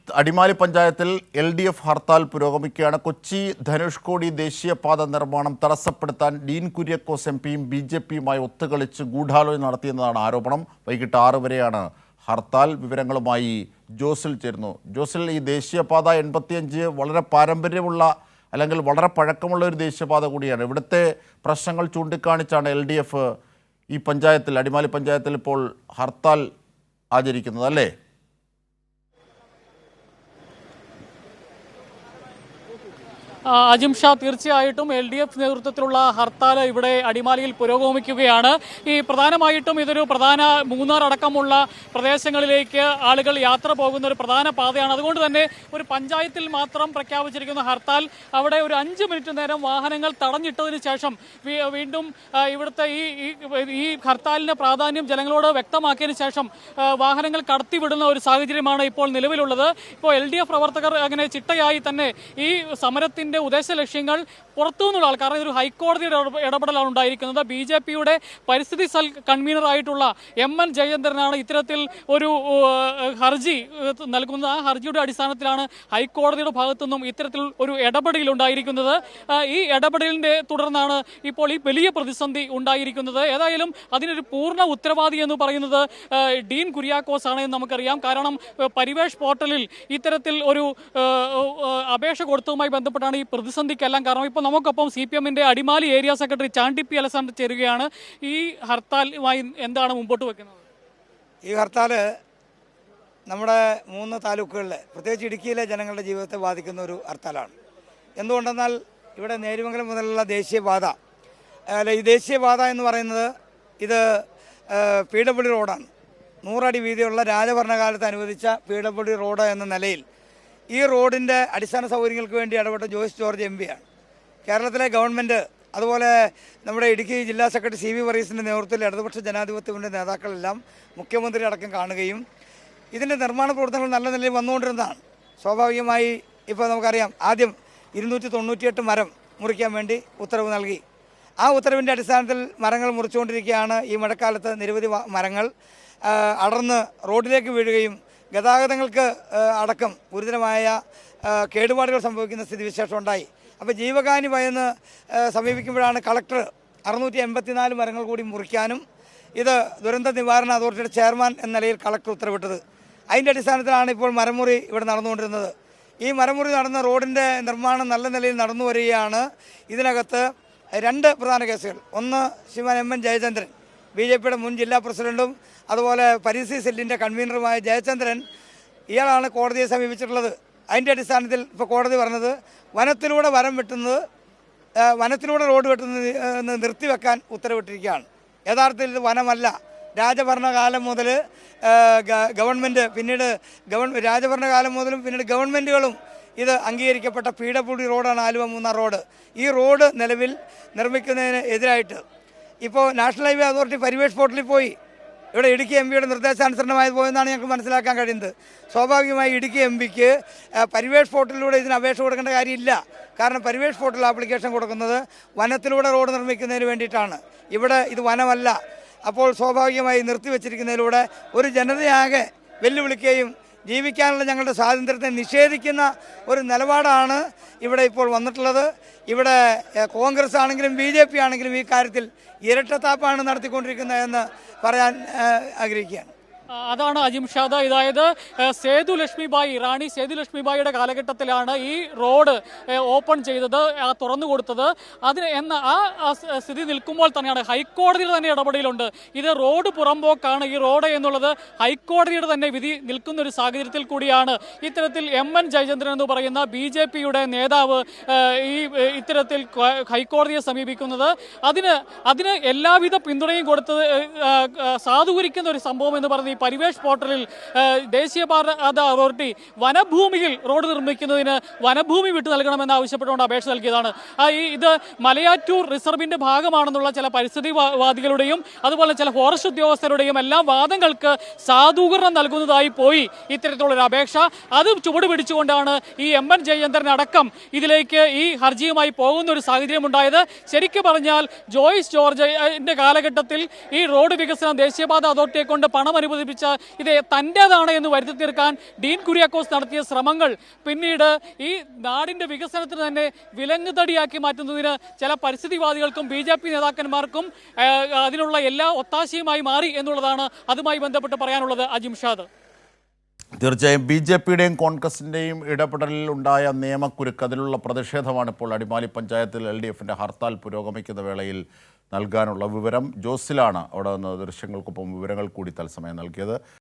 അടിമാലി പഞ്ചായത്തിൽ LDF ഹർത്താൽ പുരോഗമിക്കുകയാണ്. കൊച്ചി ധനുഷ്കോടി ദേശീയപാത നിർമ്മാണം തടസ്സപ്പെടുത്താൻ ഡീൻ കുര്യാക്കോസ് MPയും BJPയുമായി ഒത്തുകളിച്ച് ഗൂഢാലോചന നടത്തിയെന്നതാണ് ആരോപണം. വൈകിട്ട് 6 വരെയാണ് ഹർത്താൽ. വിവരങ്ങളുമായി ജോസിൽ ചേരുന്നു. ജോസിൽ, ഈ ദേശീയപാത 85 വളരെ പാരമ്പര്യമുള്ള അല്ലെങ്കിൽ വളരെ പഴക്കമുള്ള ഒരു ദേശീയപാത കൂടിയാണ്. ഇവിടുത്തെ പ്രശ്നങ്ങൾ ചൂണ്ടിക്കാണിച്ചാണ് LDF ഈ പഞ്ചായത്തിൽ, അടിമാലി പഞ്ചായത്തിൽ ഇപ്പോൾ ഹർത്താൽ ആചരിക്കുന്നത്, അല്ലേ? അജിംഷാ, തീർച്ചയായിട്ടും LDF നേതൃത്വത്തിലുള്ള ഹർത്താൽ ഇവിടെ അടിമാലിയിൽ പുരോഗമിക്കുകയാണ്. ഈ പ്രധാനമായിട്ടും ഇതൊരു പ്രധാന മൂന്നാർ അടക്കമുള്ള പ്രദേശങ്ങളിലേക്ക് ആളുകൾ യാത്ര പോകുന്ന ഒരു പ്രധാന പാതയാണ്. അതുകൊണ്ട് തന്നെ ഒരു പഞ്ചായത്തിൽ മാത്രം പ്രഖ്യാപിച്ചിരിക്കുന്ന ഹർത്താൽ അവിടെ ഒരു 5 മിനിറ്റ് നേരം വാഹനങ്ങൾ തടഞ്ഞിട്ടതിന് ശേഷം വീണ്ടും ഇവിടുത്തെ ഈ ഹർത്താലിന് പ്രാധാന്യം ജനങ്ങളോട് വ്യക്തമാക്കിയതിന് ശേഷം വാഹനങ്ങൾ കടത്തിവിടുന്ന ഒരു സാഹചര്യമാണ് ഇപ്പോൾ നിലവിലുള്ളത്. ഇപ്പോൾ LDF പ്രവർത്തകർ അങ്ങനെ ചിട്ടയായി തന്നെ ഈ സമരത്തിന്റെ ഉദ്ദേശ ലക്ഷ്യങ്ങൾ പുറത്തുനിന്നുള്ള ആൾക്കാർ, ഇതൊരു ഹൈക്കോടതിയുടെ ഇടപെടലാണ് ഉണ്ടായിരിക്കുന്നത്. BJPയുടെ പരിസ്ഥിതി സെൽ കൺവീനറായിട്ടുള്ള MN ജയചന്ദ്രനാണ് ഇത്തരത്തിൽ ഒരു ഹർജി നൽകുന്നത്. ആ ഹർജിയുടെ അടിസ്ഥാനത്തിലാണ് ഹൈക്കോടതിയുടെ ഭാഗത്തുനിന്നും ഇത്തരത്തിൽ ഒരു ഇടപെടൽ ഉണ്ടായിരിക്കുന്നത്. ഈ ഇടപെടലിന്റെ തുടർന്നാണ് ഇപ്പോൾ ഈ വലിയ പ്രതിസന്ധി ഉണ്ടായിരിക്കുന്നത്. ഏതായാലും അതിനൊരു പൂർണ്ണ ഉത്തരവാദി എന്ന് പറയുന്നത് ഡീൻ കുര്യാക്കോസ് ആണ് എന്ന് നമുക്കറിയാം. കാരണം പരിവേഷ് പോർട്ടലിൽ ഇത്തരത്തിൽ ഒരു അപേക്ഷ കൊടുത്തതുമായി ബന്ധപ്പെട്ടാണ് ഈ പ്രതിസന്ധിക്കെല്ലാം കാരണം. ഇപ്പോൾ നമുക്കൊപ്പം CPMന്റെ Adimali area secretary Chandy P. Alexander ചേരുകയാണ്. ഈ ഹർത്താലുമായി എന്താണ് മുമ്പോട്ട് വെക്കുന്നത്? ഈ ഹർത്താൽ നമ്മുടെ 3 താലൂക്കുകളിലെ, പ്രത്യേകിച്ച് ഇടുക്കിയിലെ ജനങ്ങളുടെ ജീവിതത്തെ ബാധിക്കുന്ന ഒരു ഹർത്താലാണ്. എന്തുകൊണ്ടെന്നാൽ ഇവിടെ നേരുമംഗലം മുതലുള്ള ദേശീയപാത, ഈ ദേശീയപാത എന്ന് പറയുന്നത് ഇത് PWD റോഡാണ്. 100 അടി വീതിയുള്ള രാജഭരണകാലത്ത് അനുവദിച്ച PWD റോഡ് എന്ന നിലയിൽ ഈ റോഡിൻ്റെ അടിസ്ഥാന സൗകര്യങ്ങൾക്ക് വേണ്ടി ഇടപെട്ട ജോയ്സ് ജോർജ് MPയാണ്. കേരളത്തിലെ ഗവൺമെൻറ്, അതുപോലെ നമ്മുടെ ഇടുക്കി ജില്ലാ സെക്രട്ടറി CV വർഗീസിൻ്റെ നേതൃത്വത്തിൽ ഇടതുപക്ഷ ജനാധിപത്യത്തിൻ്റെ നേതാക്കളെല്ലാം മുഖ്യമന്ത്രി അടക്കം കാണുകയും ഇതിൻ്റെ നിർമ്മാണ പ്രവർത്തനങ്ങൾ നല്ല നിലയിൽ വന്നുകൊണ്ടിരുന്നതാണ്. സ്വാഭാവികമായി ഇപ്പോൾ നമുക്കറിയാം, ആദ്യം 298 മരം മുറിക്കാൻ വേണ്ടി ഉത്തരവ് നൽകി. ആ ഉത്തരവിൻ്റെ അടിസ്ഥാനത്തിൽ മരങ്ങൾ മുറിച്ചുകൊണ്ടിരിക്കുകയാണ്. ഈ മഴക്കാലത്ത് നിരവധി മരങ്ങൾ അടർന്ന് റോഡിലേക്ക് വീഴുകയും ഗതാഗതങ്ങൾക്ക് അടക്കം ഗുരുതരമായ കേടുപാടുകൾ സംഭവിക്കുന്ന സ്ഥിതിവിശേഷം ഉണ്ടായി. അപ്പോൾ ജീവഹാനി ഭയന്ന് സമീപിക്കുമ്പോഴാണ് കളക്ടർ 684 മരങ്ങൾ കൂടി മുറിക്കാനും ഇത് ദുരന്ത നിവാരണ അതോറിറ്റിയുടെ ചെയർമാൻ എന്ന നിലയിൽ കളക്ടർ ഉത്തരവിട്ടത്. അതിൻ്റെ അടിസ്ഥാനത്തിലാണ് ഇപ്പോൾ മരമുറി ഇവിടെ നടന്നുകൊണ്ടിരുന്നത്. ഈ മരമുറി നടന്ന റോഡിൻ്റെ നിർമ്മാണം നല്ല നിലയിൽ നടന്നു വരികയാണ്. ഇതിനകത്ത് 2 പ്രധാന കേസുകൾ. ഒന്ന്, ശ്രീമാൻ MN ജയചന്ദ്രൻ, BJPയുടെ മുൻ ജില്ലാ പ്രസിഡന്റും അതുപോലെ പരിസ്ഥിതി സെല്ലിൻ്റെ കൺവീനറുമായ ജയചന്ദ്രൻ, ഇയാളാണ് കോടതിയെ സമീപിച്ചിട്ടുള്ളത്. അതിൻ്റെ അടിസ്ഥാനത്തിൽ ഇപ്പോൾ കോടതി പറഞ്ഞത് വനത്തിലൂടെ വനത്തിലൂടെ റോഡ് വെട്ടുന്നത് നിർത്തിവെക്കാൻ ഉത്തരവിട്ടിരിക്കുകയാണ്. യഥാർത്ഥത്തിൽ ഇത് വനമല്ല. രാജഭരണകാലം മുതൽ ഗവൺമെൻറ്, പിന്നീട് രാജഭരണകാലം മുതലും പിന്നീട് ഗവൺമെൻറ്റുകളും ഇത് അംഗീകരിക്കപ്പെട്ട PWD റോഡാണ് ആലുവ മൂന്നാർ റോഡ്. ഈ റോഡ് നിലവിൽ നിർമ്മിക്കുന്നതിന് എതിരായിട്ട് ഇപ്പോൾ നാഷണൽ ഹൈവേ അതോറിറ്റി പരിവേഷ് പോർട്ടലിൽ പോയി. ഇവിടെ ഇടുക്കി MPയുടെ നിർദ്ദേശാനുസരണമായി പോയെന്നാണ് ഞങ്ങൾക്ക് മനസ്സിലാക്കാൻ കഴിയുന്നത്. സ്വാഭാവികമായി ഇടുക്കി MPക്ക് പരിവേഷ് പോർട്ടലിലൂടെ ഇതിന് അപേക്ഷ കൊടുക്കേണ്ട കാര്യമില്ല. കാരണം പരിവേഷ് പോർട്ടൽ ആപ്ലിക്കേഷൻ കൊടുക്കുന്നത് വനത്തിലൂടെ റോഡ് നിർമ്മിക്കുന്നതിന് വേണ്ടിയിട്ടാണ്. ഇവിടെ ഇത് വനമല്ല. അപ്പോൾ സ്വാഭാവികമായി നിർത്തിവെച്ചിരിക്കുന്നതിലൂടെ ഒരു ജനതയാകെ വെല്ലുവിളിക്കുകയും ജീവിക്കാനുള്ള ഞങ്ങളുടെ സ്വാതന്ത്ര്യത്തെ നിഷേധിക്കുന്ന ഒരു നിലപാടാണ് ഇവിടെ ഇപ്പോൾ വന്നിട്ടുള്ളത്. ഇവിടെ കോൺഗ്രസ് ആണെങ്കിലും BJP ആണെങ്കിലും ഈ കാര്യത്തിൽ ഇരട്ടത്താപ്പാണ് നടത്തിക്കൊണ്ടിരിക്കുന്നതെന്ന് പറയാൻ ആഗ്രഹിക്കുകയാണ്. അതാണ് അജിംഷാദ്. അതായത് സേതു ലക്ഷ്മിബായി, റാണി സേതു ലക്ഷ്മിബായിയുടെ കാലഘട്ടത്തിലാണ് ഈ റോഡ് ഓപ്പൺ ചെയ്തത്, തുറന്നു കൊടുത്തത്. ആ സ്ഥിതി നിൽക്കുമ്പോൾ തന്നെയാണ് ഹൈക്കോടതിയുടെ തന്നെ ഇടപെടലുണ്ട്. ഇത് റോഡ് പുറമ്പോക്കാണ് ഈ റോഡ് എന്നുള്ളത് ഹൈക്കോടതിയുടെ തന്നെ വിധി നിൽക്കുന്ന ഒരു സാഹചര്യത്തിൽ കൂടിയാണ് ഇത്തരത്തിൽ MN ജയചന്ദ്രൻ എന്ന് പറയുന്ന BJPയുടെ നേതാവ് ഇത്തരത്തിൽ ഹൈക്കോടതിയെ സമീപിക്കുന്നത്. അതിന് എല്ലാവിധ പിന്തുണയും കൊടുത്തത് സാധൂകരിക്കുന്ന ഒരു സംഭവം എന്ന് പറഞ്ഞ് പരിവേഷ് പോർട്ടലിൽ ദേശീയപാത അതോറിറ്റി വനഭൂമിയിൽ റോഡ് നിർമ്മിക്കുന്നതിന് വനഭൂമി വിട്ടു നൽകണമെന്ന് ആവശ്യപ്പെട്ടുകൊണ്ട് അപേക്ഷ നൽകിയതാണ്. ഇത് മലയാറ്റൂർ റിസർവിന്റെ ഭാഗമാണെന്നുള്ള ചില പരിസ്ഥിതിവാദികളുടെയും അതുപോലെ ചില ഫോറസ്റ്റ് ഉദ്യോഗസ്ഥരുടെയും എല്ലാ വാദങ്ങൾക്ക് സാധൂകരണം നൽകുന്നതായി പോയി ഇത്തരത്തിലുള്ളൊരു അപേക്ഷ. അത് ചുവട് പിടിച്ചുകൊണ്ടാണ് ഈ MN ജയചന്ദ്രൻ അടക്കം ഇതിലേക്ക് ഈ ഹർജിയുമായി പോകുന്ന ഒരു സാഹചര്യം ഉണ്ടായത്. ശരിക്കും പറഞ്ഞാൽ ജോയ്സ് ജോർജിന്റെ കാലഘട്ടത്തിൽ ഈ റോഡ് വികസനം ദേശീയപാത അതോറിറ്റിയെ കൊണ്ട് പണം അനുവദിപ്പിച്ചു സൂചിപ്പിച്ച ഇത് തൻ്റേതാണ് എന്ന് വരുത്തി തീർക്കാൻ ഡീൻ കുര്യാക്കോസ് നടത്തിയ ശ്രമങ്ങൾ പിന്നീട് ഈ നാടിൻ്റെ വികസനത്തിന് തന്നെ വിലങ്ങുതടിയാക്കി മാറ്റുന്നതിന് ചില പരിസ്ഥിതിവാദികൾക്കും BJP നേതാക്കന്മാർക്കും അതിനുള്ള എല്ലാ ഒത്താശയുമായി മാറി എന്നുള്ളതാണ് അതുമായി ബന്ധപ്പെട്ട് പറയാനുള്ളത്. അജിംഷാദ്. തീർച്ചയായും BJPയുടെയും കോൺഗ്രസിൻ്റെയും ഇടപെടലിൽ ഉണ്ടായ നിയമക്കുരുക്ക്, അതിലുള്ള പ്രതിഷേധമാണ് ഇപ്പോൾ അടിമാലി പഞ്ചായത്തിൽ LDFിൻ്റെ ഹർത്താൽ പുരോഗമിക്കുന്ന വേളയിൽ നൽകാനുള്ള വിവരം. ജോസിലാണ് അവിടെ നിന്ന് ദൃശ്യങ്ങൾക്കൊപ്പം വിവരങ്ങൾ കൂടി തത്സമയം നൽകിയത്.